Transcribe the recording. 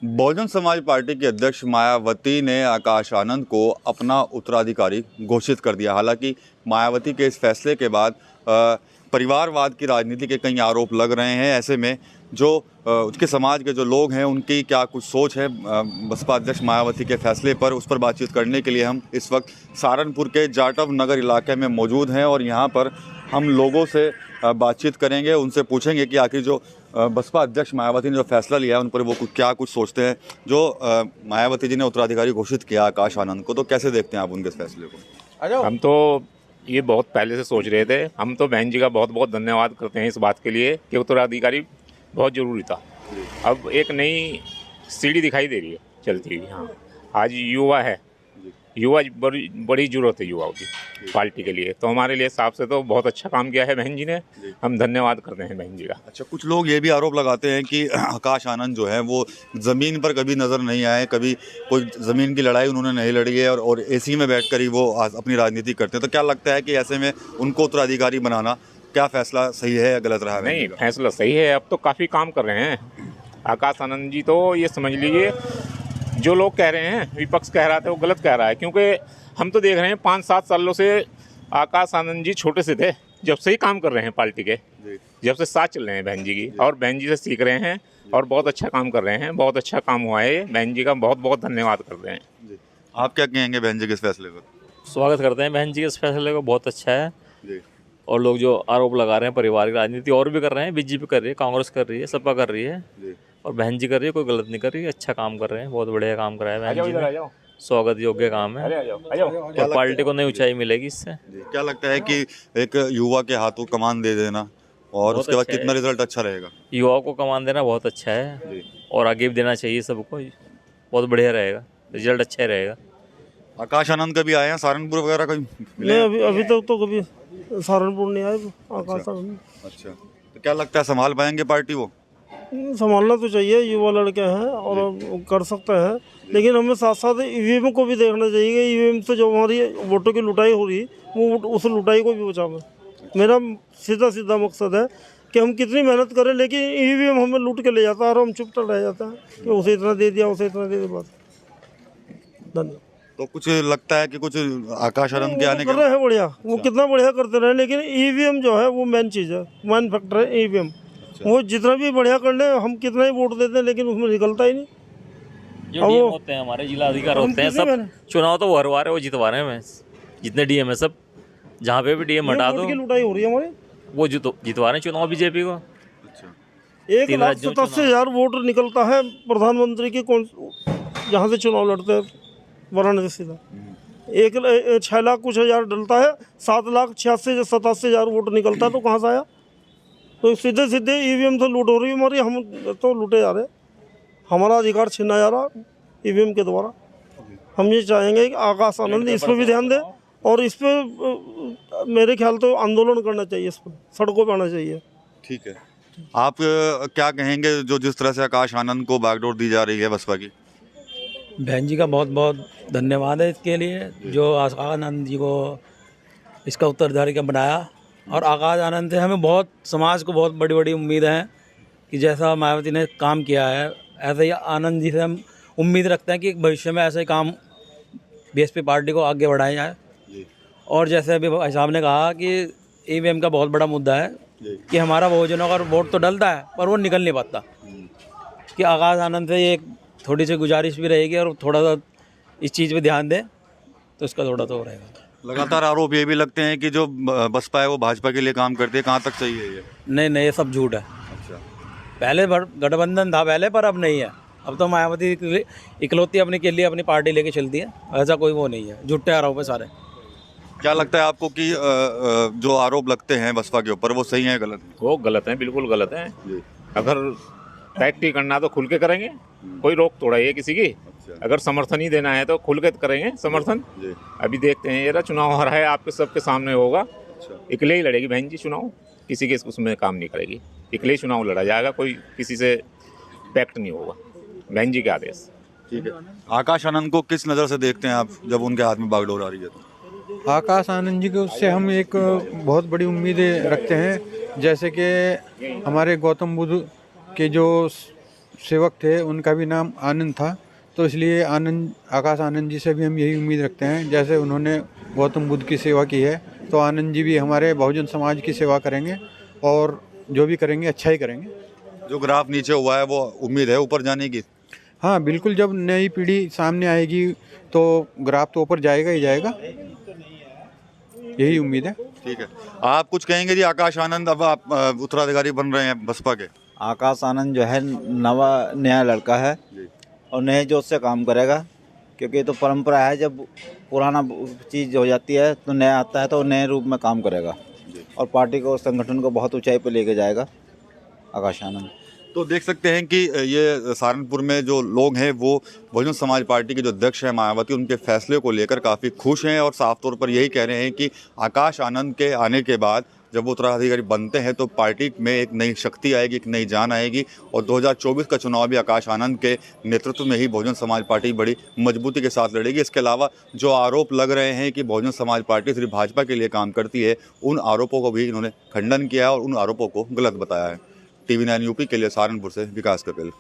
Bahujan Samaj party की अध्यक्ष मायावती ने आकाश आनंद को अपना उत्तराधिकारी घोषित कर दिया। हालांकि मायावती के इस फैसले के बाद परिवारवाद की राजनीति के कई आरोप लग रहे हैं। ऐसे में जो उसके समाज के जो लोग हैं उनकी क्या कुछ सोच है बसपा अध्यक्ष मायावती के फैसले पर, उस पर बातचीत करने के लिए हम इस वक्त सहारनपुर के जाटव नगर इलाके में मौजूद हैं और यहाँ पर हम लोगों से बातचीत करेंगे, उनसे पूछेंगे कि आखिर जो बसपा अध्यक्ष मायावती ने जो फैसला लिया है उन पर वो क्या कुछ सोचते हैं। जो मायावती जी ने उत्तराधिकारी घोषित किया आकाश आनंद को, तो कैसे देखते हैं आप उनके फैसले को? हम तो ये बहुत पहले से सोच रहे थे। हम तो बहन जी का बहुत बहुत धन्यवाद करते हैं इस बात के लिए कि उत्तराधिकारी बहुत ज़रूरी था। अब एक नई सीढ़ी दिखाई दे रही है चलती हुई। हाँ, आज युवा है, युवा बड़ी ज़रूरत है युवाओं की पार्टी के लिए। तो हमारे लिए हिसाब से तो बहुत अच्छा काम किया है बहन जी ने, हम धन्यवाद करते हैं बहन जी का। अच्छा, कुछ लोग ये भी आरोप लगाते हैं कि आकाश आनंद जो है वो ज़मीन पर कभी नज़र नहीं आए, कभी कोई ज़मीन की लड़ाई उन्होंने नहीं लड़ी है और एसी में बैठकर ही वो अपनी राजनीति करते हैं। तो क्या लगता है कि ऐसे में उनको उत्तराधिकारी बनाना क्या फ़ैसला सही है या गलत रहा? नहीं, फैसला सही है। अब तो काफ़ी काम कर रहे हैं आकाश आनंद जी। तो ये समझ लीजिए जो लोग कह रहे हैं, विपक्ष कह रहा था, वो गलत कह रहा है। क्योंकि हम तो देख रहे हैं 5-7 सालों से आकाश आनंद जी छोटे से थे जब से ही काम कर रहे हैं पार्टी के, जब से साथ चल रहे हैं बहन जी की, और बहन जी से सीख रहे हैं और बहुत अच्छा काम कर रहे हैं। बहुत अच्छा काम हुआ है, बहन जी का बहुत बहुत धन्यवाद करते हैं। आप क्या कहेंगे बहन जी के इस फैसले पर? स्वागत करते हैं बहन जी के इस फैसले को, बहुत अच्छा है। और लोग जो आरोप लगा रहे हैं परिवार की राजनीति और भी कर रहे हैं, बीजेपी कर रही है, कांग्रेस कर रही है, सपा कर रही है और बहन जी कर रही है, कोई गलत नहीं कर रही है, अच्छा काम कर रहे हैं, बहुत बढ़िया काम कर रहा है बहन जी ने, स्वागत योग्य काम है और पार्टी को नई ऊंचाई मिलेगी इससे। क्या लगता है कि एक युवा के हाथों कमान दे देना और उसके बाद कितना रिजल्ट अच्छा रहेगा? युवाओं को कमान देना बहुत अच्छा है और आगे भी देना चाहिए सबको, बहुत बढ़िया रहेगा, रिजल्ट अच्छा ही रहेगा। आकाश आनंद कभी आए हैं सहारनपुर वगैरह कभी? नहीं, अभी तक तो कभी सहारनपुर नहीं आए आकाश आनंद। अच्छा, तो क्या लगता है संभाल पाएंगे पार्टी वो? संभालना तो चाहिए, युवा लड़के हैं और कर सकते हैं, लेकिन हमें साथ साथ ईवीएम को भी देखना चाहिए। ईवीएम से जो हमारी वोटों की लुटाई हो रही वो उस लुटाई को भी बचावे। मेरा सीधा मकसद है कि हम कितनी मेहनत करें लेकिन ईवीएम हमें लूट के ले जाता है और हम चुप रह जाते हैं कि उसे इतना दे दिया, उसे इतना दे दिया, बस। धन्यवाद। तो कुछ लगता है कि कुछ आकाश आनंद के आने कर रहे हैं बढ़िया, वो कितना बढ़िया करते रहे, लेकिन ईवीएम जो है वो मेन चीज़ है, मेन फैक्टर है ईवीएम। वो जितना भी बढ़िया कर ले, हम कितना ही वोट देते हैं लेकिन उसमें निकलता ही नहीं। जो डीएम होते हैं हमारे जिला अधिकारी होते हैं, सब चुनाव तो वो हरवा रहे, वो जितवा रहे हैं। जितने डीएम है सब, जहाँ पे भी डीएम हटा दो, लुटाई हो रही है हमारी, वो जितवा रहे हैं चुनाव बीजेपी को। 1,87,000 वोट निकलता है प्रधानमंत्री की, कौन जहाँ से चुनाव लड़ते हैं वाराणसी सीधा 6 लाख कुछ हजार डलता है, 7,86,87,000 वोट निकलता है, तो कहाँ से आया? तो सीधे ईवीएम से लूट हो रही है हमारी, हम तो लूटे जा रहे, हमारा अधिकार छीना जा रहा ईवीएम के द्वारा। हम ये चाहेंगे कि आकाश आनंद इस पर भी ध्यान दे और इस पर मेरे ख्याल तो आंदोलन करना चाहिए, इस पर सड़कों पर आना चाहिए। ठीक है, आप क्या कहेंगे जो जिस तरह से आकाश आनंद को बागडोर दी जा रही है बसपा की? बहन जी का बहुत बहुत धन्यवाद है इसके लिए, जो आनंद जी को इसका उत्तराधिकारी का बनाया। और आकाश आनंद से हमें बहुत, समाज को बहुत बड़ी बड़ी उम्मीद है कि जैसा मायावती ने काम किया है ऐसे ही आनंद जी से हम उम्मीद रखते हैं कि भविष्य में ऐसे ही काम बीएसपी पार्टी को आगे बढ़ाया जाए। और जैसे अभी भाई साहब ने कहा कि ईवीएम का बहुत बड़ा मुद्दा है कि हमारा बहुजनों का वोट तो डलता है पर वो निकल नहीं पाता, कि आकाश आनंद से ये थोड़ी सी गुजारिश भी रहेगी और थोड़ा सा इस चीज़ पे ध्यान दें तो इसका थोड़ा तो रहेगा। लगातार आरोप ये भी लगते हैं कि जो बसपा है वो भाजपा के लिए काम करती है, कहाँ तक सही है ये? नहीं, ये सब झूठ है। अच्छा, पहले गठबंधन था पहले, पर अब नहीं है। अब तो मायावती इकलौती अपने के लिए अपनी पार्टी लेके चलती है, ऐसा कोई वो नहीं है, झूठे आरोप है सारे। क्या लगता है आपको कि जो आरोप लगते हैं बसपा के ऊपर वो सही है गलत? वो गलत है, बिल्कुल गलत है। अगर फैक्ट्री करना तो खुल के करेंगे, कोई रोक थोड़ा है किसी की। अगर समर्थन ही देना है तो खुल के करेंगे समर्थन। अभी देखते हैं, ये चुनाव हो रहा है, आपके सबके सामने होगा। अकेले ही लड़ेगी बहन जी चुनाव, किसी के उसमें काम नहीं करेगी, अकेले ही चुनाव लड़ा जाएगा, कोई किसी से पैक्ट नहीं होगा, बहन जी के आदेश। ठीक है, आकाश आनंद को किस नज़र से देखते हैं आप जब उनके हाथ में बागडोर आ रही है? तो आकाश आनंद जी को उससे हम एक बहुत बड़ी उम्मीदें रखते हैं, जैसे कि हमारे गौतम बुद्ध के जो सेवक थे उनका भी नाम आनंद था, तो इसलिए आकाश आनंद जी से भी हम यही उम्मीद रखते हैं। जैसे उन्होंने गौतम बुद्ध की सेवा की है, तो आनंद जी भी हमारे बहुजन समाज की सेवा करेंगे और जो भी करेंगे अच्छा ही करेंगे। जो ग्राफ नीचे हुआ है वो उम्मीद है ऊपर जाने की? हाँ बिल्कुल, जब नई पीढ़ी सामने आएगी तो ग्राफ तो ऊपर जाएगा ही जाएगा, यही उम्मीद है। ठीक है, आप कुछ कहेंगे जी? आकाश आनंद अब आप उत्तराधिकारी बन रहे हैं बसपा के। आकाश आनंद जो है नया लड़का है और नए जोश से काम करेगा, क्योंकि ये तो परंपरा है, जब पुराना चीज़ हो जाती है तो नया आता है तो नए रूप में काम करेगा और पार्टी को, संगठन को बहुत ऊंचाई पर लेके जाएगा आकाश आनंद। तो देख सकते हैं कि ये सहारनपुर में जो लोग हैं वो बहुजन समाज पार्टी के जो अध्यक्ष हैं मायावती, उनके फैसले को लेकर काफ़ी खुश हैं और साफ तौर पर यही कह रहे हैं कि आकाश आनंद के आने के बाद जब वो उत्तराधिकारी बनते हैं तो पार्टी में एक नई शक्ति आएगी, एक नई जान आएगी और 2024 का चुनाव भी आकाश आनंद के नेतृत्व में ही बहुजन समाज पार्टी बड़ी मजबूती के साथ लड़ेगी। इसके अलावा जो आरोप लग रहे हैं कि बहुजन समाज पार्टी सिर्फ भाजपा के लिए काम करती है, उन आरोपों को भी इन्होंने खंडन किया और उन आरोपों को गलत बताया है। TV9 यूपी के लिए सहारनपुर से विकास कपिल।